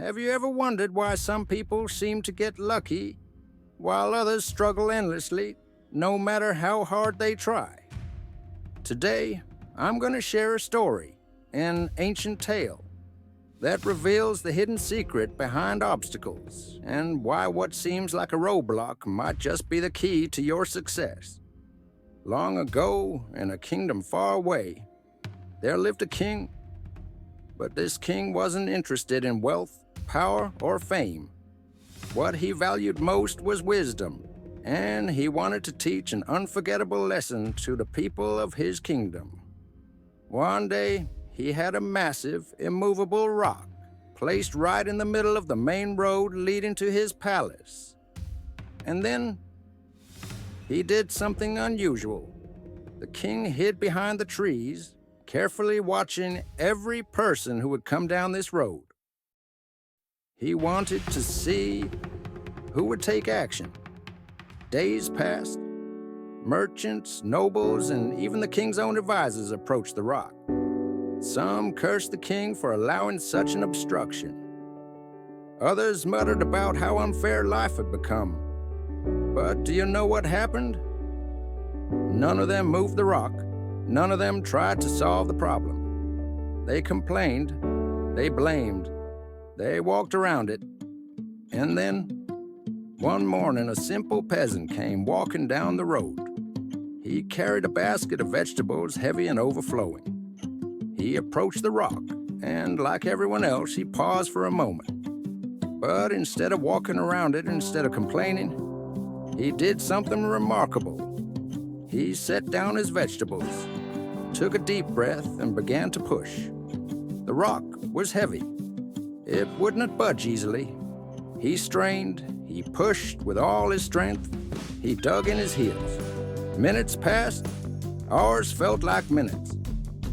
Have you ever wondered why some people seem to get lucky while others struggle endlessly, no matter how hard they try? Today, I'm going to share a story, an ancient tale, that reveals the hidden secret behind obstacles and why what seems like a roadblock might just be the key to your success. Long ago, in a kingdom far away, there lived a king, but this king wasn't interested in wealth, power, or fame. What he valued most was wisdom, and he wanted to teach an unforgettable lesson to the people of his kingdom. One day, he had a massive, immovable rock placed right in the middle of the main road leading to his palace. And then, he did something unusual. The king hid behind the trees, carefully watching every person who would come down this road. He wanted to see who would take action. Days passed. Merchants, nobles, and even the king's own advisors approached the rock. Some cursed the king for allowing such an obstruction. Others muttered about how unfair life had become. But do you know what happened? None of them moved the rock. None of them tried to solve the problem. They complained. They blamed. They walked around it. And then, one morning, a simple peasant came walking down the road. He carried a basket of vegetables heavy and overflowing. He approached the rock, and like everyone else, he paused for a moment. But instead of walking around it, instead of complaining, he did something remarkable. He set down his vegetables, took a deep breath, and began to push. The rock was heavy. It wouldn't budge easily. He strained, he pushed with all his strength, he dug in his heels. Minutes passed, hours felt like minutes.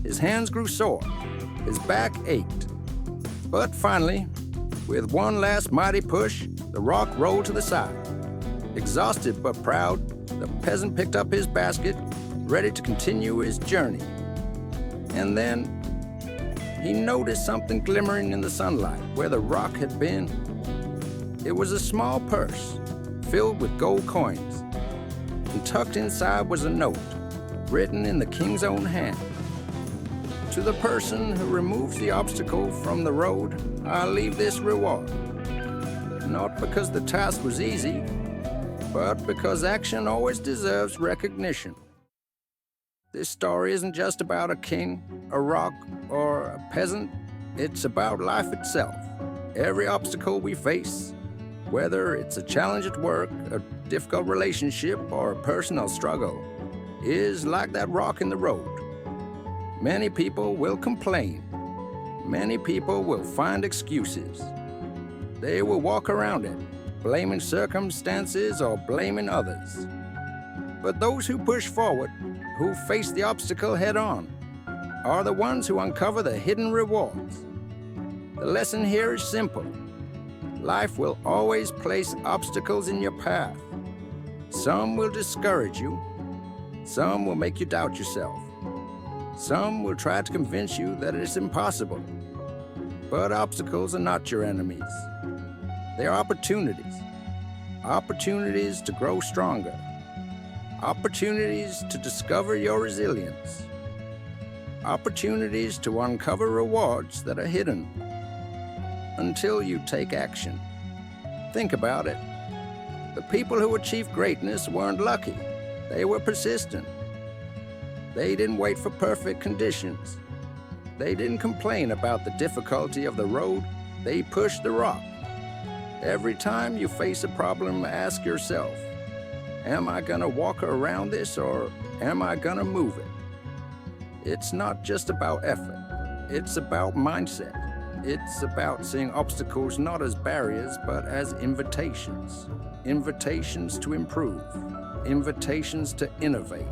His hands grew sore, his back ached. But finally, with one last mighty push, the rock rolled to the side. Exhausted but proud, the peasant picked up his basket, ready to continue his journey. And then, he noticed something glimmering in the sunlight where the rock had been. It was a small purse, filled with gold coins, and tucked inside was a note, written in the king's own hand. To the person who removes the obstacle from the road, I leave this reward. Not because the task was easy, but because action always deserves recognition. This story isn't just about a king, a rock, or a peasant. It's about life itself. Every obstacle we face, whether it's a challenge at work, a difficult relationship, or a personal struggle, is like that rock in the road. Many people will complain. Many people will find excuses. They will walk around it, blaming circumstances or blaming others. But those who push forward, who face the obstacle head-on, are the ones who uncover the hidden rewards. The lesson here is simple. Life will always place obstacles in your path. Some will discourage you. Some will make you doubt yourself. Some will try to convince you that it is impossible. But obstacles are not your enemies. They are opportunities. Opportunities to grow stronger. Opportunities to discover your resilience. Opportunities to uncover rewards that are hidden until you take action. Think about it. The people who achieved greatness weren't lucky. They were persistent. They didn't wait for perfect conditions. They didn't complain about the difficulty of the road. They pushed the rock. Every time you face a problem, ask yourself, am I gonna walk around this or am I gonna move it? It's not just about effort. It's about mindset. It's about seeing obstacles not as barriers, but as invitations. Invitations to improve. Invitations to innovate.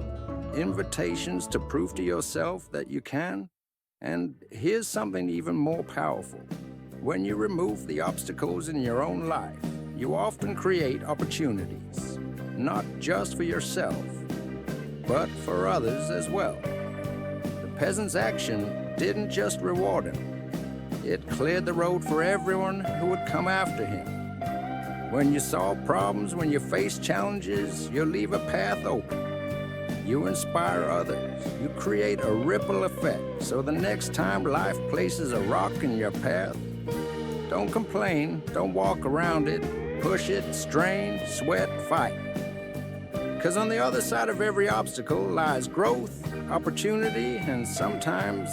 Invitations to prove to yourself that you can. And here's something even more powerful. When you remove the obstacles in your own life, you often create opportunities, not just for yourself, but for others as well. The peasant's action didn't just reward him. It cleared the road for everyone who would come after him. When you solve problems, when you face challenges, you leave a path open. You inspire others. You create a ripple effect, so the next time life places a rock in your path, don't complain, don't walk around it, push it, strain, sweat, fight. Because on the other side of every obstacle lies growth, opportunity, and sometimes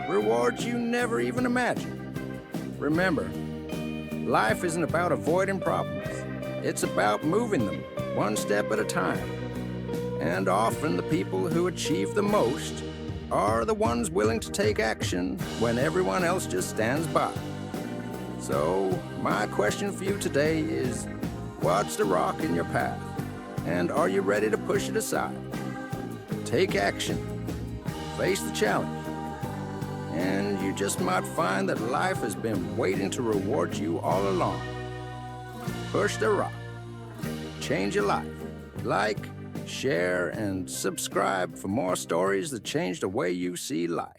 rewards you never even imagined. Remember, life isn't about avoiding problems. It's about moving them one step at a time. And often the people who achieve the most are the ones willing to take action when everyone else just stands by. So, my question for you today is, what's the rock in your path? And are you ready to push it aside? Take action. Face the challenge. And you just might find that life has been waiting to reward you all along. Push the rock. Change your life. Like, share, and subscribe for more stories that change the way you see life.